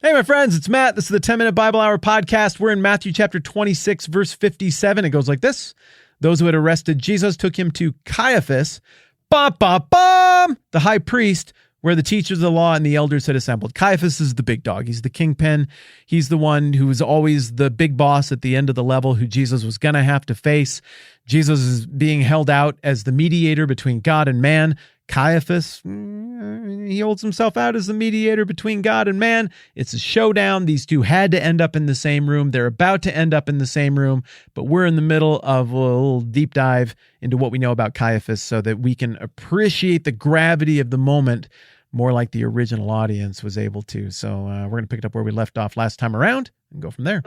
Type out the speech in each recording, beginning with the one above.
Hey, my friends, it's Matt. This is the 10-Minute Bible Hour podcast. We're in Matthew chapter 26, verse 57. It goes like this. Those who had arrested Jesus took him to Caiaphas, the high priest, where the teachers of the law and the elders had assembled. Caiaphas is the big dog. He's the kingpin. He's the one who was always the big boss at the end of the level who Jesus was going to have to face. Jesus is being held out as the mediator between God and man. Caiaphas, he holds himself out as the mediator between God and man. It's a showdown. These two had to end up in the same room. They're about to end up in the same room, but we're in the middle of a little deep dive into what we know about Caiaphas so that we can appreciate the gravity of the moment more like the original audience was able to. So we're going to pick it up where we left off last time around and go from there.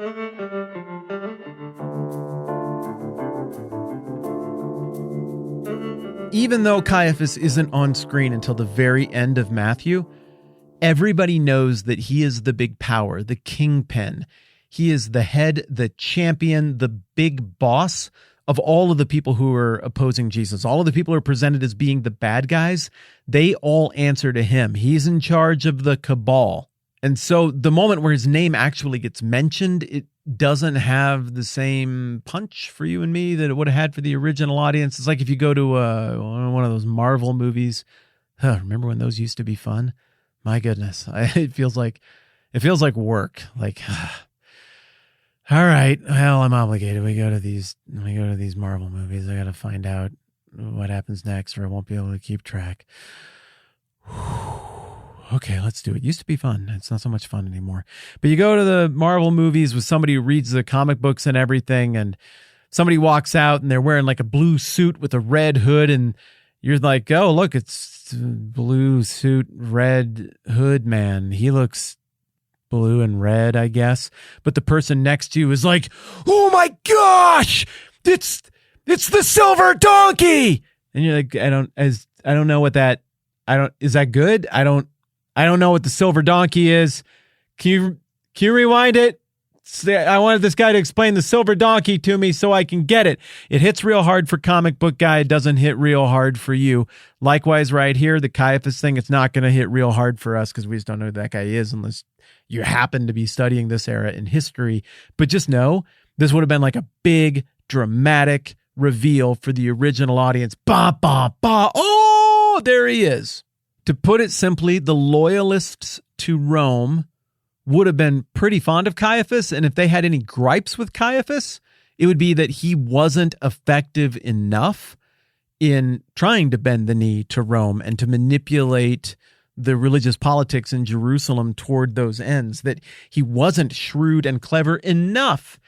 Even though Caiaphas isn't on screen until the very end of Matthew, everybody knows that he is the big power, the kingpin. He is the head, the champion, the big boss of all of the people who are opposing Jesus. All of the people who are presented as being the bad guys, they all answer to him. He's in charge of the cabal. And so the moment where his name actually gets mentioned, it doesn't have the same punch for you and me that it would have had for the original audience. It's like if you go to one of those Marvel movies. Remember when those used to be fun? My goodness, it feels like work. Like, all right, well, I'm obligated. We go to these Marvel movies. I got to find out what happens next, or I won't be able to keep track. Okay, let's do it. Used to be fun. It's not so much fun anymore. But you go to the Marvel movies with somebody who reads the comic books and everything, and somebody walks out and they're wearing like a blue suit with a red hood, and you're like, oh, look, it's blue suit, red hood man. He looks blue and red, I guess. But the person next to you is like, oh my gosh, it's the silver donkey. And you're like, I don't know what that, is that good? I don't know what the silver donkey is. Can you rewind it? I wanted this guy to explain the silver donkey to me so I can get it. It hits real hard for comic book guy. It doesn't hit real hard for you. Likewise, right here, the Caiaphas thing, it's not going to hit real hard for us because we just don't know who that guy is unless you happen to be studying this era in history. But just know, this would have been like a big, dramatic reveal for the original audience. Oh, there he is. To put it simply, the loyalists to Rome would have been pretty fond of Caiaphas, and if they had any gripes with Caiaphas, it would be that he wasn't effective enough in trying to bend the knee to Rome and to manipulate the religious politics in Jerusalem toward those ends, that he wasn't shrewd and clever enough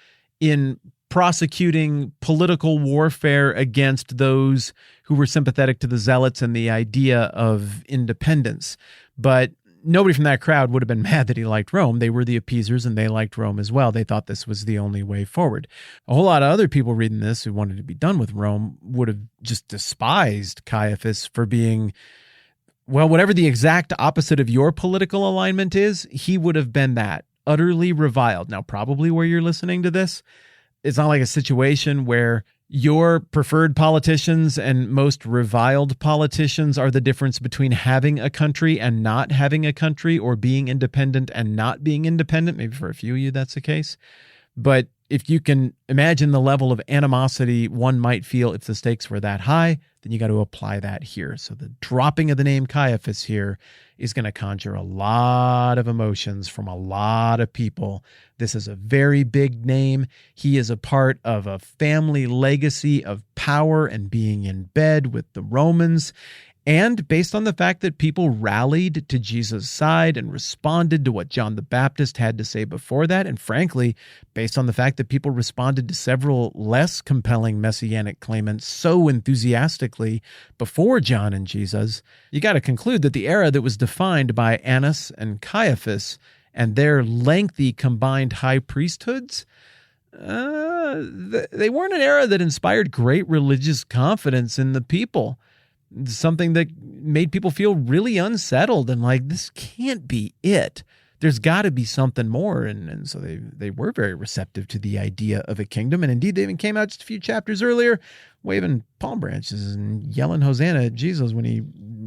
in prosecuting political warfare against those who were sympathetic to the Zealots and the idea of independence. But nobody from that crowd would have been mad that he liked Rome. They were the appeasers and they liked Rome as well. They thought this was the only way forward. A whole lot of other people reading this who wanted to be done with Rome would have just despised Caiaphas for being, well, whatever the exact opposite of your political alignment is, he would have been that, utterly reviled. Now, probably where you're listening to this, it's not like a situation where your preferred politicians and most reviled politicians are the difference between having a country and not having a country, or being independent and not being independent. Maybe for a few of you that's the case. But if you can imagine the level of animosity one might feel if the stakes were that high, then you got to apply that here. So the dropping of the name Caiaphas here is going to conjure a lot of emotions from a lot of people. This is a very big name. He is a part of a family legacy of power and being in bed with the Romans. And based on the fact that people rallied to Jesus' side and responded to what John the Baptist had to say before that, and frankly, based on the fact that people responded to several less compelling messianic claimants so enthusiastically before John and Jesus, you got to conclude that the era that was defined by Annas and Caiaphas and their lengthy combined high priesthoods, they weren't an era that inspired great religious confidence in the people. Something that made people feel really unsettled and like, this can't be it. There's got to be something more. And so they were very receptive to the idea of a kingdom. And indeed, they even came out just a few chapters earlier waving palm branches and yelling Hosanna at Jesus when he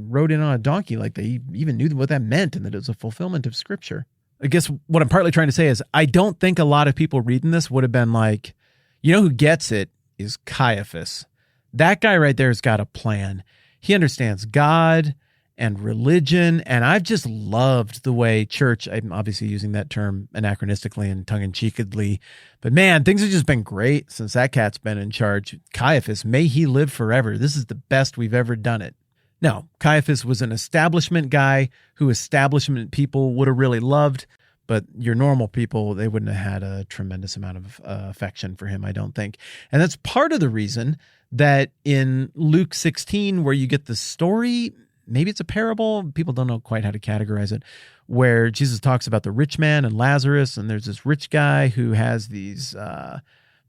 rode in on a donkey, like they even knew what that meant and that it was a fulfillment of Scripture. I guess what I'm partly trying to say is I don't think a lot of people reading this would have been like, who gets it is Caiaphas. That guy right there has got a plan. He understands God and religion, and I've just loved the way church, I'm obviously using that term anachronistically and tongue-in-cheekily, but man, things have just been great since that cat's been in charge. Caiaphas, may he live forever. This is the best we've ever done it. Now, Caiaphas was an establishment guy who establishment people would have really loved, but your normal people, they wouldn't have had a tremendous amount of affection for him, I don't think. And that's part of the reason that in Luke 16, where you get the story, maybe it's a parable, people don't know quite how to categorize it, where Jesus talks about the rich man and Lazarus, and there's this rich guy who has these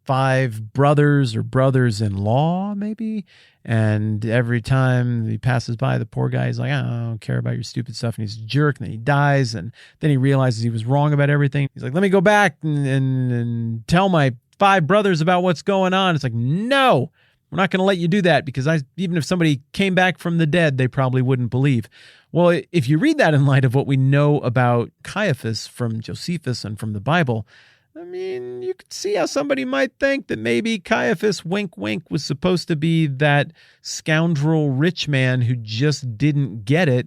5 brothers or brothers-in-law, maybe, and every time he passes by the poor guy, he's like, I don't care about your stupid stuff, and he's a jerk, and then he dies, and then he realizes he was wrong about everything. He's like, let me go back and tell my 5 brothers about what's going on. It's like, no, we're not going to let you do that, because even if somebody came back from the dead, they probably wouldn't believe. Well, if you read that in light of what we know about Caiaphas from Josephus and from the Bible, I mean, you could see how somebody might think that maybe Caiaphas, wink, wink, was supposed to be that scoundrel rich man who just didn't get it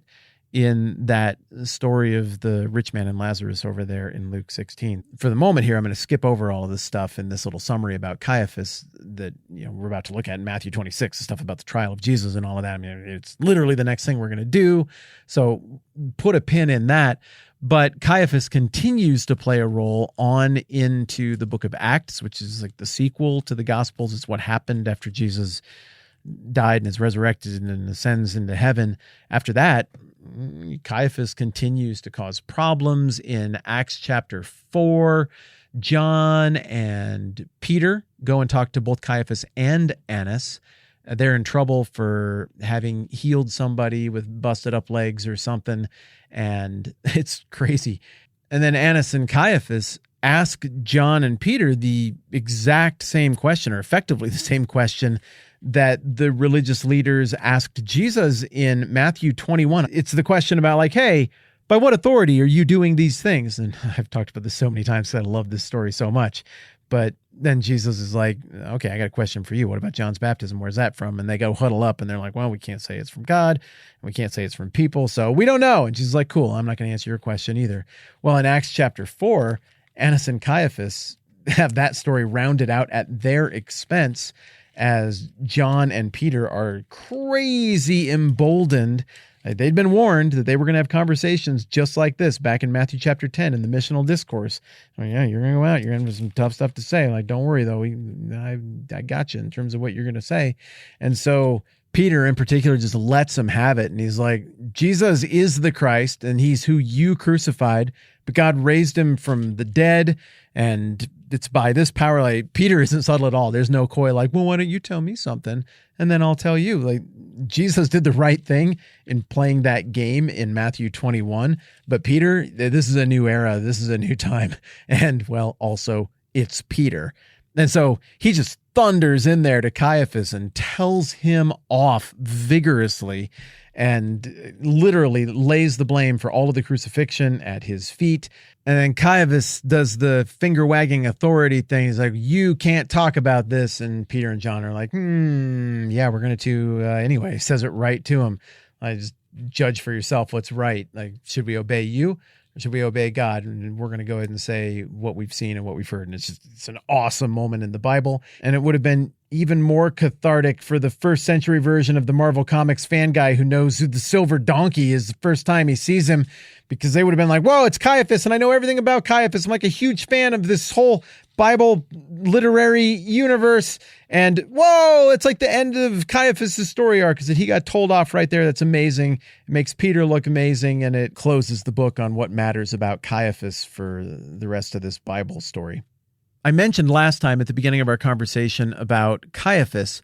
in that story of the rich man and Lazarus over there in Luke 16. For the moment here, I'm going to skip over all of this stuff in this little summary about Caiaphas that we're about to look at in Matthew 26, the stuff about the trial of Jesus and all of that. I mean, it's literally the next thing we're going to do. So put a pin in that. But Caiaphas continues to play a role on into the book of Acts, which is like the sequel to the Gospels. It's what happened after Jesus died and is resurrected and ascends into heaven. After that, Caiaphas continues to cause problems. In Acts chapter 4, John and Peter go and talk to both Caiaphas and Annas. They're in trouble for having healed somebody with busted up legs or something, and it's crazy. And then Annas and Caiaphas ask John and Peter the exact same question, or effectively the same question, that the religious leaders asked Jesus in Matthew 21. It's the question about like, hey, by what authority are you doing these things? And I've talked about this so many times because I love this story so much. But then Jesus is like, okay, I got a question for you. What about John's baptism? Where's that from? And they go huddle up and they're like, well, we can't say it's from God and we can't say it's from people. So we don't know. And Jesus is like, cool, I'm not going to answer your question either. Well, in Acts chapter 4, Annas and Caiaphas have that story rounded out at their expense as John and Peter are crazy emboldened. They'd been warned that they were going to have conversations just like this back in Matthew chapter 10 in the missional discourse. Well, yeah, you're going to go out. You're going to have some tough stuff to say. Like, don't worry, though. I got you in terms of what you're going to say. And so Peter in particular just lets him have it. And he's like, Jesus is the Christ, and he's who you crucified, but God raised him from the dead, and it's by this power. Like, Peter isn't subtle at all. There's no coy like, well, why don't you tell me something and then I'll tell you. Like, Jesus did the right thing in playing that game in Matthew 21. But Peter, this is a new era. This is a new time. And well, also it's Peter. And so he just thunders in there to Caiaphas and tells him off vigorously and literally lays the blame for all of the crucifixion at his feet. And then Caiaphas does the finger-wagging authority thing. He's like, you can't talk about this. And Peter and John are like, yeah, we're going to anyway. He says it right to him. I just judge for yourself what's right. Like, should we obey you or should we obey God? And we're going to go ahead and say what we've seen and what we've heard. And it's an awesome moment in the Bible. And it would have been even more cathartic for the first century version of the Marvel Comics fan guy who knows who the silver donkey is the first time he sees him, because they would have been like, whoa, it's Caiaphas, and I know everything about Caiaphas. I'm like a huge fan of this whole Bible literary universe. And whoa, it's like the end of Caiaphas' story arc, is that he got told off right there. That's amazing. It makes Peter look amazing, and it closes the book on what matters about Caiaphas for the rest of this Bible story. I mentioned last time at the beginning of our conversation about Caiaphas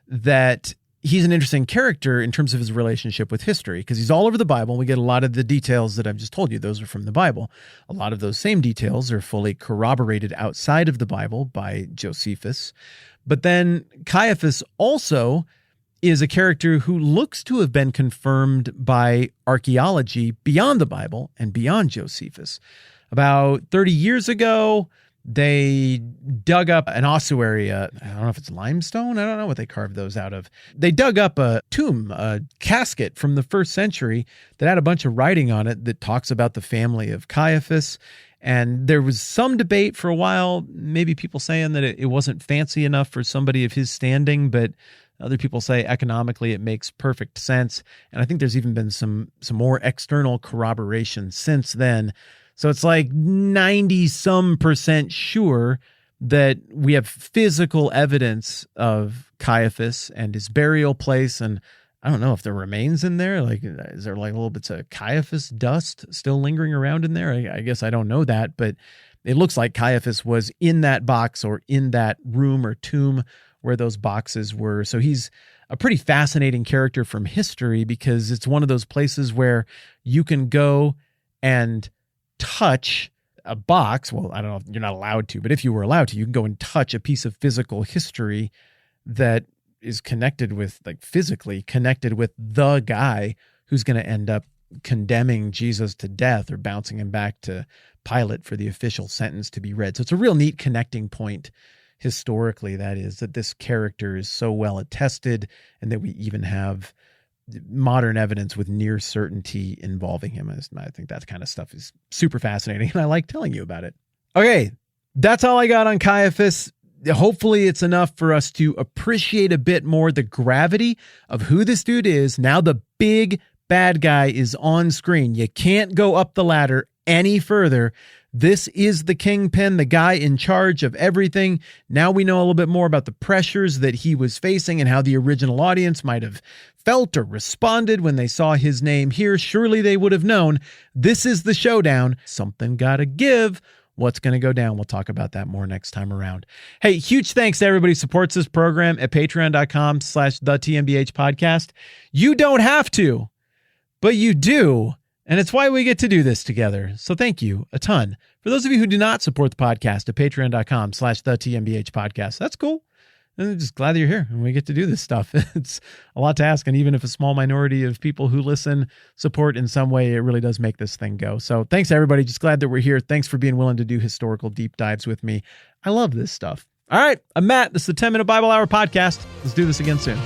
that he's an interesting character in terms of his relationship with history, because he's all over the Bible. We get a lot of the details that I've just told you. Those are from the Bible. A lot of those same details are fully corroborated outside of the Bible by Josephus. But then Caiaphas also is a character who looks to have been confirmed by archaeology beyond the Bible and beyond Josephus. About 30 years ago, they dug up an ossuary. I don't know if it's limestone. I don't know what they carved those out of. They dug up a tomb, a casket from the first century that had a bunch of writing on it that talks about the family of Caiaphas. And there was some debate for a while, maybe people saying that it wasn't fancy enough for somebody of his standing, but other people say economically it makes perfect sense. And I think there's even been some more external corroboration since then. So it's like 90-some% sure that we have physical evidence of Caiaphas and his burial place. And I don't know if there are remains in there. Like, is there like little bits of Caiaphas dust still lingering around in there? I guess I don't know that, but it looks like Caiaphas was in that box or in that room or tomb where those boxes were. So he's a pretty fascinating character from history because it's one of those places where you can go and touch a box. Well, I don't know if you're not allowed to, but if you were allowed to, you can go and touch a piece of physical history that is connected with, like physically connected with the guy who's going to end up condemning Jesus to death or bouncing him back to Pilate for the official sentence to be read. So it's a real neat connecting point historically, that is, that this character is so well attested and that we even have modern evidence with near certainty involving him. I think that kind of stuff is super fascinating, and I like telling you about it. Okay, that's all I got on Caiaphas. Hopefully it's enough for us to appreciate a bit more the gravity of who this dude is. Now the big bad guy is on screen. You can't go up the ladder any further. This is the kingpin, the guy in charge of everything. Now we know a little bit more about the pressures that he was facing and how the original audience might have felt or responded when they saw his name here. Surely they would have known this is the showdown. Something gotta give. What's going to go down? We'll talk about that more next time around. Hey, huge thanks to everybody who supports this program at patreon.com/the TMBH podcast. You don't have to, but you do. And it's why we get to do this together. So thank you a ton. For those of you who do not support the podcast at patreon.com/the TMBH podcast, that's cool. And I'm just glad that you're here and we get to do this stuff. It's a lot to ask. And even if a small minority of people who listen support in some way, it really does make this thing go. So thanks, everybody. Just glad that we're here. Thanks for being willing to do historical deep dives with me. I love this stuff. All right. I'm Matt. This is the 10-Minute Bible Hour podcast. Let's do this again soon.